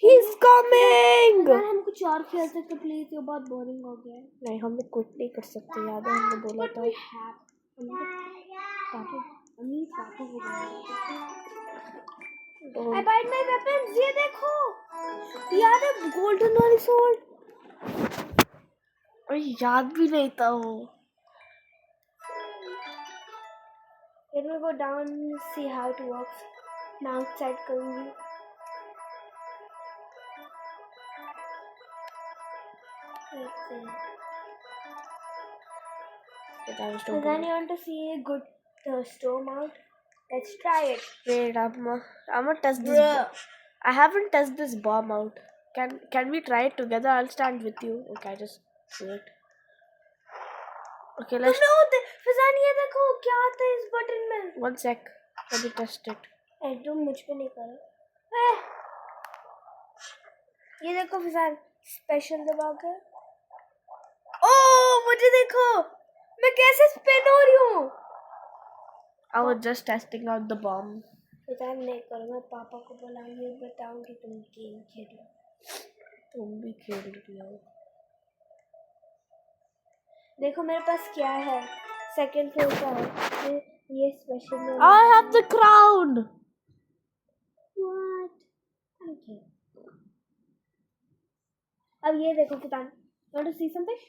He's coming. अगर हम कुछ और खेल सकते please, ये बहुत बोरिंग हो गया है। नहीं, हम लोग क्विट नहीं कर सकते, याद है हमने बोला But था। we have. I bite my weapons. ये देखो, याद है गोल्डन वाली sword? अरे याद भी नहीं था वो। Let me go down and see how it works. मैं outside करूँगी। And then you want to see a good storm out? Let's try it. Wait, I'm gonna test this. I haven't tested this bomb out. Can we try it together? I'll stand with you. Okay, just do it. Okay, let's. No, Fazan ये देखो क्या आता है इस button में। One sec. Let me test it. तुम मुझ पे नहीं करो। ये देखो फजान, स्पेशल दबा कर। ओह, मुझे देखो, मैं कैसे स्पिन हो रही हूँ। I was just testing out the bomb. Fazan नहीं करो, मैं पापा को बुलाऊंगी, बताऊंगी तुम गेम खेलो। तुम भी खेल रही हो। देखो मेरे पास क्या है, सेकंड फ्लोर का है, ये special. I have the crown. What? Okay. अब ये देखो Fazan, want to see something?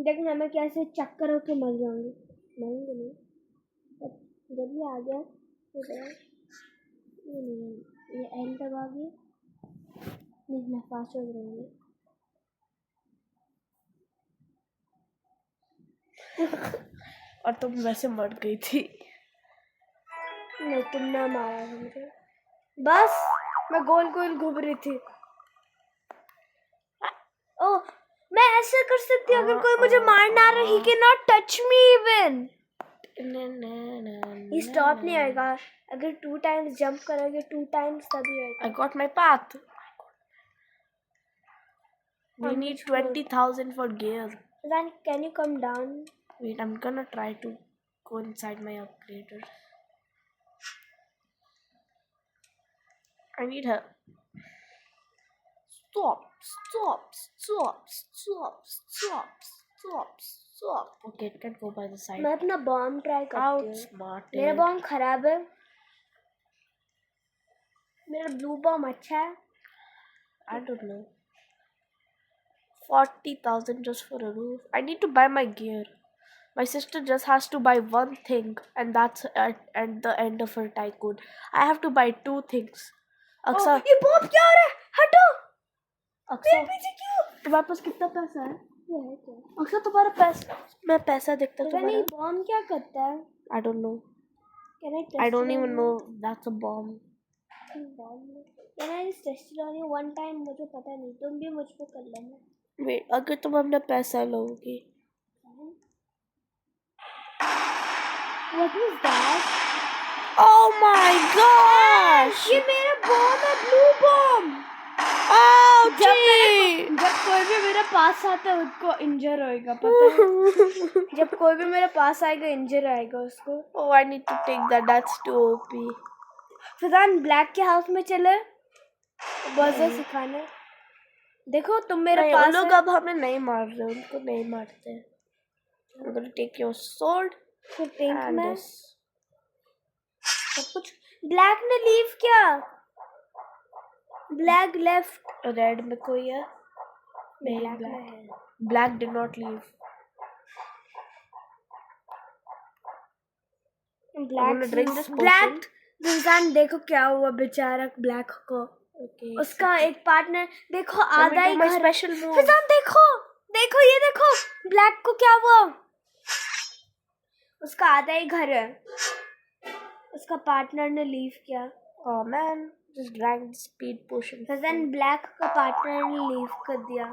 देखना मैं कैसे चक्कर होके मर जाऊंगी। मरूंगी नहीं, जब ये आ गया तो ये एल दबा दिया, नहीं मैं फास्ट हो जाऊंगी। और तुम वैसे मर गई थी। नहीं, तुमने मारा था मुझे, बस मैं गोल गोल घूम रही थी। ओह, मैं ऐसे कर सकती हूँ अगर कोई मुझे मार ना रहा। He cannot touch me even. ये स्टॉप नहीं आएगा, अगर 2 times जंप करोगे 2 times तभी आएगा। I got my path. We need 20,000 for gear. Then can you come down? Wait, I'm gonna try to go inside my upgrader. I need help. Stop. Okay, it can go by the side. मैं अपना bomb try करती हूँ। Outsmarted. मेरा bomb खराब है, मेरा blue bomb अच्छा है। I don't know. 40,000 just for a roof. I need to buy my gear. My sister just has to buy one thing, and that's at the end of her tycoon. I have to buy 2 things. Aksa, ये bomb क्या हो रहा है? हटो, Aksa, मेरे पीछे क्यों? तुम्हारे पास कितना पैसा है? ये है क्या? अक्सर तुम्हारा पैसा, मैं पैसा देखता पता नहीं तुम्हारा, बॉम्ब क्या करता है? I don't know. Can I test I don't it on even you? know that's a bomb. Bomb? Can I just test it on you one time? मुझे पता नहीं, तुम भी मुझ पे कर लेना. Wait, अगर तुम अपना पैसा लोगी. What was that? Oh my gosh! ये मेरा बॉम्ब है, ब्लू बॉम्ब. Ouchie! जब कोई भी मेरे पास आता है उसको इंजर होएगा, पता है? जब कोई भी मेरे पास आएगा इंजर आएगा उसको. Oh, I need to take that. That's too OP. Fizaan black के हाउस में चले बजर सिखाने. देखो तुम मेरे नहीं, पास उन लोग है. अब हमें नहीं मार रहे, उनको नहीं मारते. I'm gonna take your sword फिर पिंक and में this. सब कुछ. ब्लैक ने लीव क्या? Black left. रेड में कोई है? नहीं, ब्लैक black. में है. Black did not leave. I'm gonna drink this potion. Black इंसान देखो क्या हुआ बेचारा ब्लैक को. Okay. उसका एक पार्टनर देखो Let me आधा do ही my घर. special move. फिजान देखो देखो ये देखो ब्लैक को क्या हुआ. उसका आधा ही घर है. उसका पार्टनर ने लीव किया. Oh man, just drank the speed potion. फिजान ब्लैक का पार्टनर ने लीव कर दिया.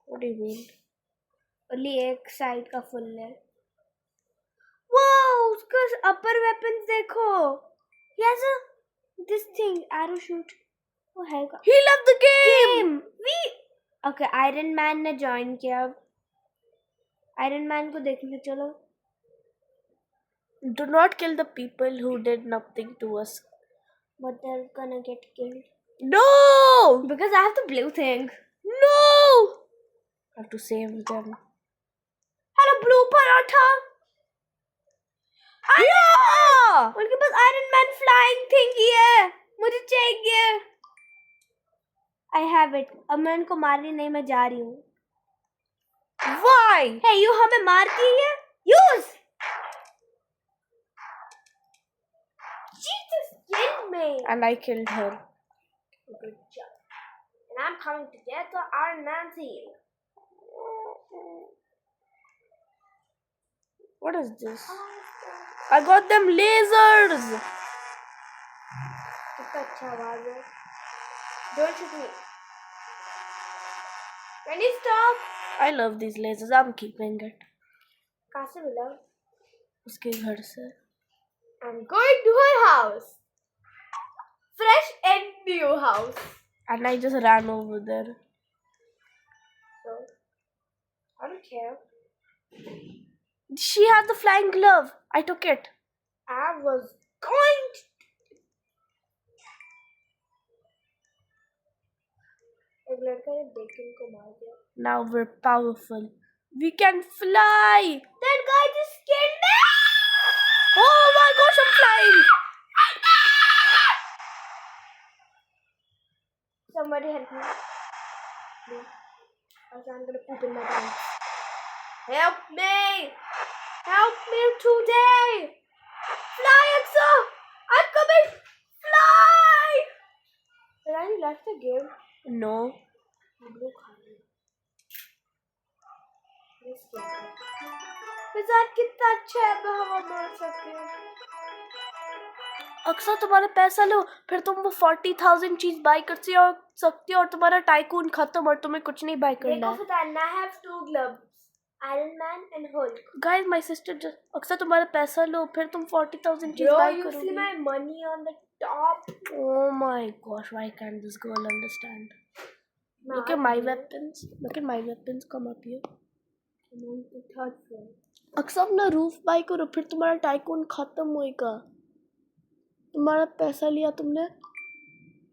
What do you mean? Only एक साइड का फुल है. वाओ उसका अपर वेपन्स देखो. Yes this thing arrow shoot वो है. He left the game. We okay Iron Man ने ज्वाइन किया. आयरन मैन को देखने चलो. Do not kill the people who did nothing to us. But they're gonna get killed No! because I have the blue thing. No! I have to save them. Hello blue paratha. Yeah! उनके पास iron man flying थिंगी है. मुझे चाहिए. I have it. अब मैं इनको मारने नहीं, मैं जा रही हूँ. Why? Hey you हमें मारती है. Use. She just killed me. And I killed her. Good job. And I'm coming to get the Iron Man's heel. What is this? I got them lasers! कितना अच्छा आवाज है. Don't shoot me. Can you stop? I love these lasers. I'm keeping it. कहाँ से मिला? उसके घर से. I'm going to her house. Fresh and new house. And I just ran over there. So, I don't care. She had the flying glove. I took it. I was going to. एक लड़का ने bacon को मार दिया. Now we're powerful. We can fly. That guy just killed me. Oh my gosh, I'm flying. Somebody help me. Please. Else I'm gonna poop in my pants. Help me! Help me today! Fly, Aksa! I'm coming! Fly! Did I left the game? No. मिजाज कितना अच्छा है, मैं हवा मार सकती हूँ. अक्सर तुम्हारा पैसा लो, फिर तुम वो 40,000 चीज बाय कर सकती हो और तुम्हारा टाइकून खत्म और तुम्हें कुछ नहीं बाय करना है. देखो फतान, I have 2 gloves. Iron Man and Hulk. Guys, my sister just अक्सर तुम्हारा पैसा लो, फिर तुम 40,000 चीज Bro, बाय you करोगी. see my money on the top? Oh my gosh, why can't this girl understand? Look at my weapons. Look at my weapons. Come up here. I'm on the 3rd floor. अक्सर अपना roof bye करो, फिर तुम्हारा tycoon खत्म होएगा. तुम्हारा पैसा लिया तुमने,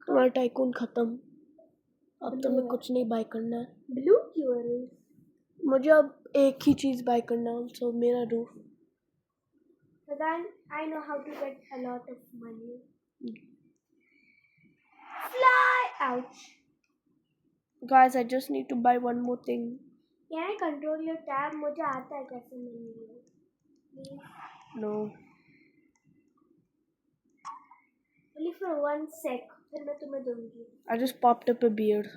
तुम्हारा टाइकून खत्म. अब तुम्हें कुछ नहीं बाय करना है. Blue क्यों है? मुझे अब एक ही चीज बाय करना है, सो मेरा roof. But then I know how to get a lot of money. Fly! Ouch. Guys, I just need to buy one more thing. Can I control your tab? मुझे आता है कैसे मिलनी है. Please. No. Only for 1 sec. फिर मैं तुम्हें दूंगी. I just popped up a beard.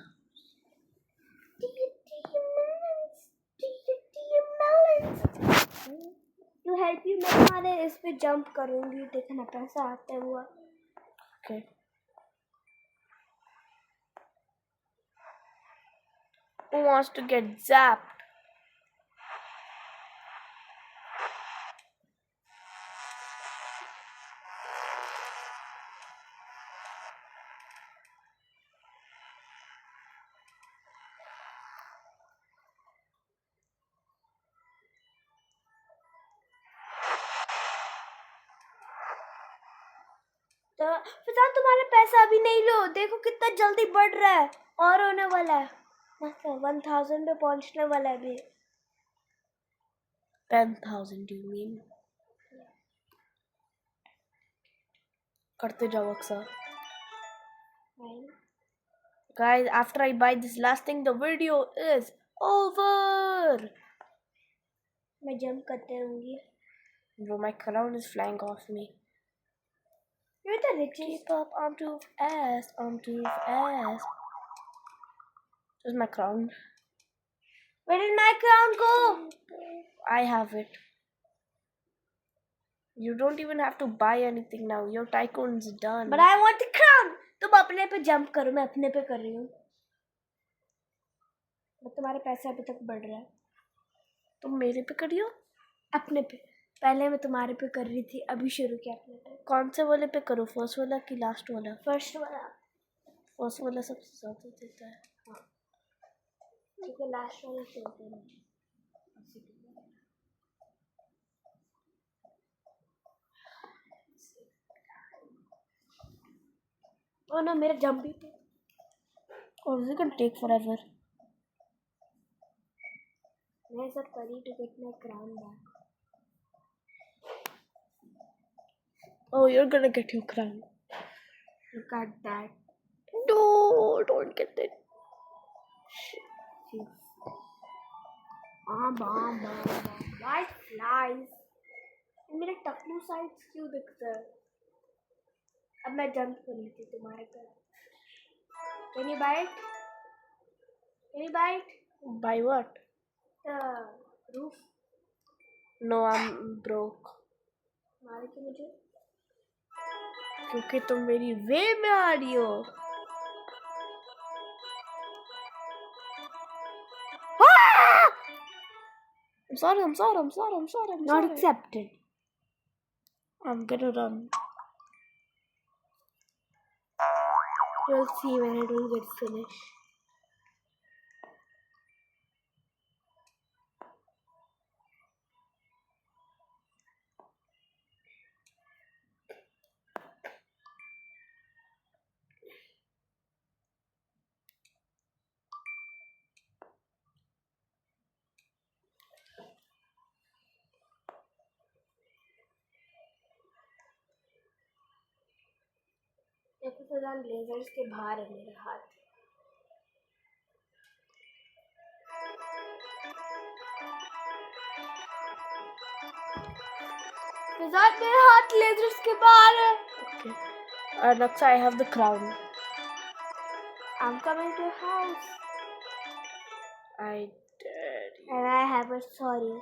To help you मैं तुम्हारे इस पे जंप करूंगी, देखना पैसा आता हुआ। Okay. Who wants to get zapped? तो फिजान तुम्हारा पैसा अभी नहीं लो, देखो कितना जल्दी बढ़ रहा है और होने वाला है, मतलब 1000 पे पहुंचने वाला है अभी। 10,000 do you mean? करते जाओ अक्सर। Guys, after I buy this last thing, the video is over. मैं जंप करते रहूंगी। Bro, my crown is flying off me. You're the richest. Keep up, I'm too fast, I'm too fast. Where's my crown? Where did my crown go? I have it. You don't even have to buy anything now. Your tycoon's done. But I want the crown. तुम अपने पे jump करो, मैं अपने पे कर रही हूँ। तुम्हारे पैसे अभी तक बढ़ रहा है। तुम मेरे पे करियो? अपने पे। पहले मैं तुम्हारे पे कर रही थी, अभी शुरू किया अपने पे। कौन से वाले पे करो, फर्स्ट वाला कि लास्ट वाला? फर्स्ट वाला। फर्स्ट वाला सबसे ज्यादा देता है। हाँ, क्योंकि लास्ट वाला चलते नहीं। ओ ना, मेरा जंप भी पे। Or is it gonna take forever? मैं सब करी to get my crown back. Oh, you're gonna get your crown. Look at that. No, don't get it. White flies. मेरे टकलू साइड्स क्यों दिखता है? अब मैं जंप कर लेती हूँ तुम्हारे पर। Can you bite? Can you bite? Buy what? The roof. No, I'm broke. मारे क्यों मुझे? क्योंकि तुम मेरी वे में आ रही हो। I'm sorry. Not accepted. I'm gonna run. You'll see when I don't get finished. देखो फिलहाल लेजर्स के बाहर है मेरा हाथ। फिलहाल मेरा हाथ लेजर्स के बाहर है। Okay. Naksa, I have the crown. I'm coming to your house. I dare you. And I have a sorry.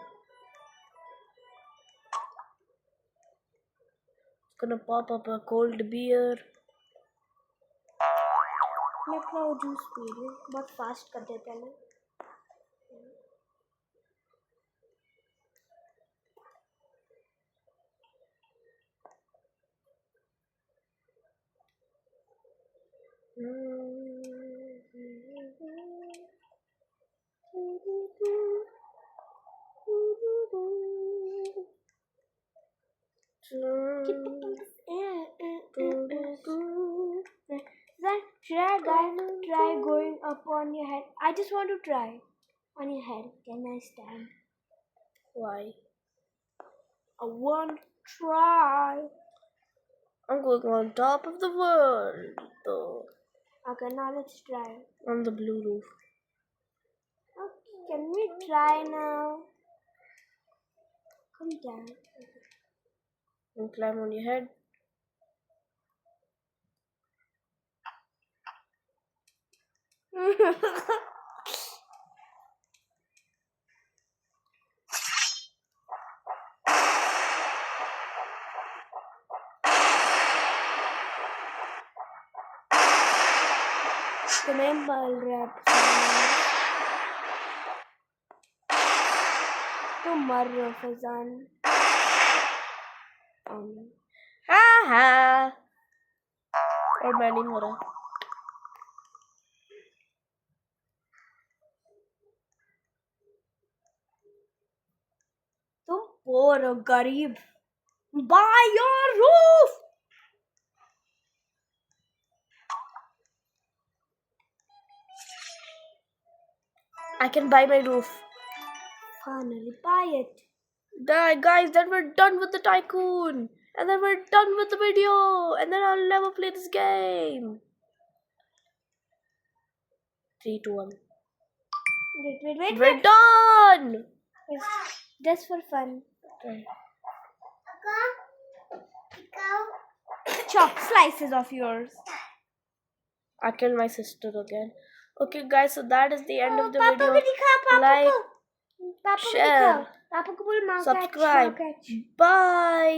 It's gonna pop up a cold beer. मैं अपना वो जूस पी रही हूँ, बहुत फास्ट कर देते हैं ना। Should I try going up on your head? I just want to try on your head. Can I stand? Why? I want to try. I'm going on top of the world, though. Okay, now let's try. On the blue roof. Okay, can we try now? Come down. And climb on your head. तुम्हें मिल रहा है फैजान। तुम मर रहे हो फैजान। हाँ हाँ, और मैं नहीं हो रहा। तुम पोर हो गरीब। Buy your roof. I can buy my roof. Finally, buy it. Guys, then we're done with the tycoon, and then we're done with the video, and then I'll never play this game. 3, 2, 1. Wait. We're done. Just for fun. Chop slices of yours. I killed my sister again. Okay, guys, so that is the end of the पापा video. को दिखा, पापा Like, को। पापा को share, दिखाओ। पापा को बोल माँ subscribe. Bye.